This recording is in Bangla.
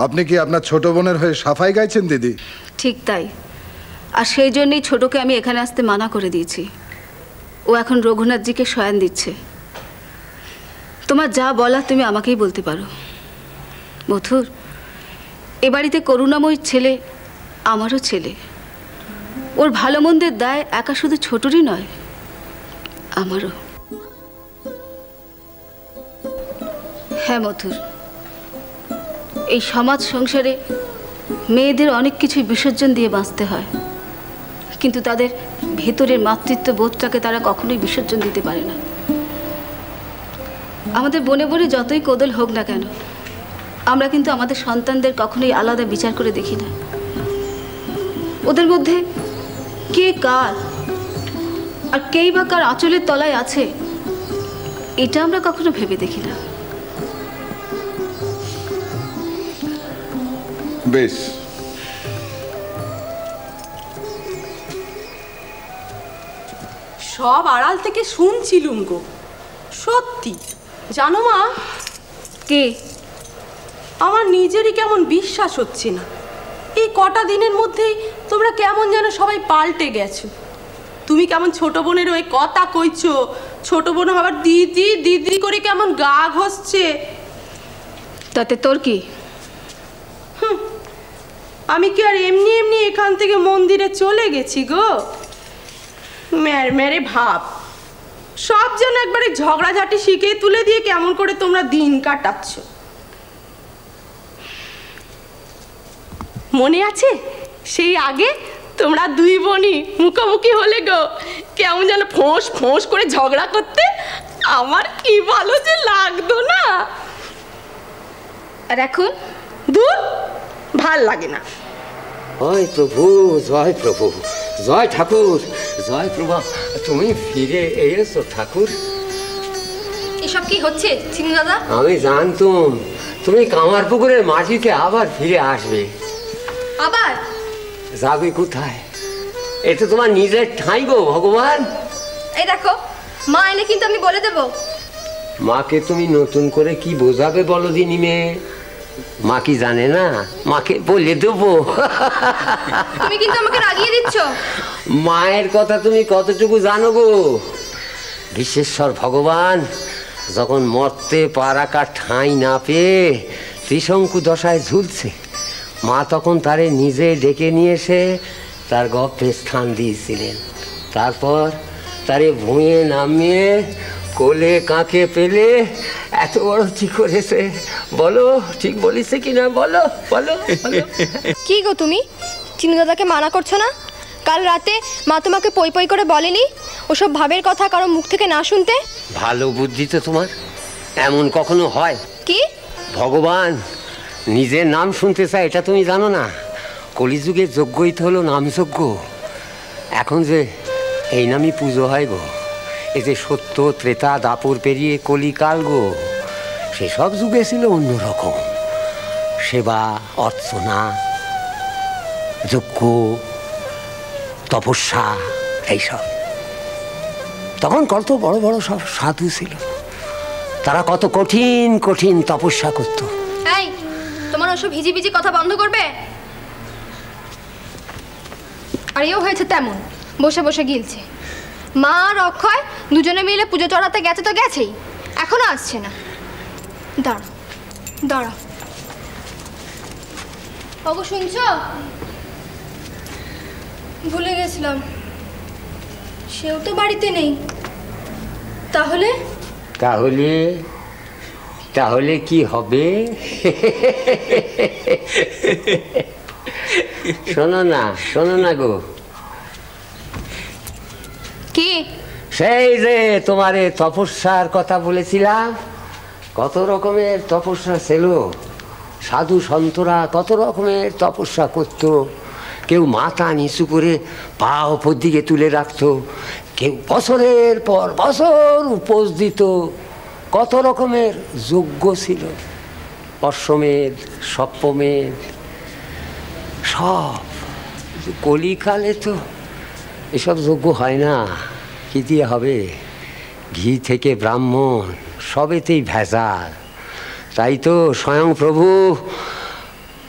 আপনি কি আপনার ছোট বোনের হয়ে সাফাই গাইছেন দিদি? ঠিক তাই, আর সেই জন্যই ছোটকে আমি এখানে আসতে মানা করে দিয়েছি। ও এখন রঘুনাথজিকে শয়ান দিচ্ছে। তোমার যা বলার তুমি আমাকেই বলতে পারো। মথুর, এ বাড়িতে করুণাময়ীর ছেলে আমারও ছেলে। ওর ভালো মন্দের দায় একা শুধু ছোটরই নয়, আমারও। হ্যাঁ মথুর, এই সমাজ সংসারে মেয়েদের অনেক কিছুই বিসর্জন দিয়ে বাঁচতে হয়, কিন্তু তাদের ভেতরের মাতৃত্ব বোধটাকে তারা কখনোই বিসর্জন দিতে পারে না। আমাদের বনে বনে যতই কোদল হোক না কেন, আমরা কিন্তু আমাদের সন্তানদের কখনোই আলাদা বিচার করে দেখি না। ওদের মধ্যে কে কার আর কেই বা কার আঁচলের তলায় আছে, এটা আমরা কখনো ভেবে দেখি না। বেশ, সব আড়াল থেকে শুনছিলুম গো। সত্যি জানো মা, কে? আমার নিজেরই কেমন বিশ্বাস হচ্ছে না। এই কটা দিনের মধ্যেই তোমরা কেমন যেন সবাই পাল্টে গেছো। তুমি কেমন ছোট বোনের ওই কথা কইছো, ছোট বোন আবার দিদি দিদি করে কেমন গা ঘষছে। তাতে তোর কি? আমি কি আর এমনি এমনি এখান থেকে মন্দিরে চলে গেছি গো? মেরে ভাব, সব যেন একবারে ঝগড়াঝাটি শিখে তুলে দিয়ে কেমন করে তোমরা দিন কাটাচ্ছ। মনে আছে সেই আগে তোমরা দুই বোনই মুখোমুখি হলে গো, কেমন যেন ফোঁস ফোঁস করে ঝগড়া করতে, আমার কি ভালো যে লাগতো না। আর এখন দূর, ভাল লাগে না। জয় প্রভু, জয় প্রভু, জয় ঠাকুর, জয় প্রভা। তুমি ফিরে এসো ঠাকুর। এসব কি হচ্ছে চিনু দাদা? আমি জানতুম তুমি কামারপুকুরের মাটিতে আবার ফিরে আসবে। আবার যাবে কোথায়? এটা তোমার নিজের ঠাঁই গো ভগবান। এই দেখো, মা এলে কিন্তু আমি বলে দেব। মাকে তুমি নতুন করে কি বোঝাবে বলো দিনি মেয়ে? মা কি জানে না? মাকে বলে দেবো। তুমি কিন্তু আমাকে রাগিয়ে দিচ্ছ। মায়ের কথা তুমি কতটুকু জানো গো? বিশ্বেশ্বর ভগবান যখন মরতে পা রাখার ঠাঁই না পেয়ে ত্রিশঙ্কু দশায় ঝুলছে, মা তখন তারে নিজে ডেকে নিয়ে এসে তার গর্ভে স্থান দিয়েছিলেন। তারপর তারে ভুঁয়ে নামিয়ে কোলে কাঁকে পেলে এত বড় ঠিক করেছে। বলো, ঠিক বলিছে কিনা বলো বলো বলো। কি গো তুমি চিনু দাদাকে মানা করছো না? কাল রাতে মা তোমাকে পই পই করে বলেনি ওসব ভাবের কথা কারো মুখ থেকে না শুনতে? ভালো বুদ্ধি তো তোমার। এমন কখনো হয়? কি ভগবান নিজের নাম শুনতে চায় এটা তুমি জানো না? কলিযুগের যজ্ঞই তো হলো নামযজ্ঞ। এখন যে এই নামই পুজো হয় গো। এই যে সত্য ত্রেতা দাপর পেরিয়ে কলিকাল গো, সেসব যুগে ছিল অন্যরকম। সেবা অর্চনা যজ্ঞ তপস্যা এইসব। তখন কত বড় বড় সব সাধু ছিল, তারা কত কঠিন কঠিন তপস্যা করত। এই তোমার ওসব হিজিবিজি কথা বন্ধ করবে? আর এও হয়েছে তেমন, বসে বসে গিলছে। মা আর অক্ষয় দুজনে মিলে পুজো চড়াতে গেছে তো গেছেই, এখনো আসছে না। দাঁড়া দাঁড়া, ওগো শুনছো? ভুলে গেছিলাম, সেও তো বাড়িতে নেই। তাহলে তাহলে তাহলে কি হবে? শোনো না, শোনো না গো। কি? সেই যে তোমারে তপস্যার কথা বলেছিলাম, কত রকমের তপস্যা ছিল। সাধু সন্তরা কত রকমের তপস্যা করত। কেউ মাথা নিচু করে পা ওপর দিকে তুলে রাখতো, কেউ বছরের পর বছর উপোস দিত। কত রকমের যজ্ঞ ছিল, অশ্বমেধ সপ্তমেধ সব। কলিকালে তো এসব যজ্ঞ হয় না। কি দিয়ে হবে? ঘি থেকে ব্রাহ্মণ সবেতেই ভেজাল। তাই তো স্বয়ং প্রভু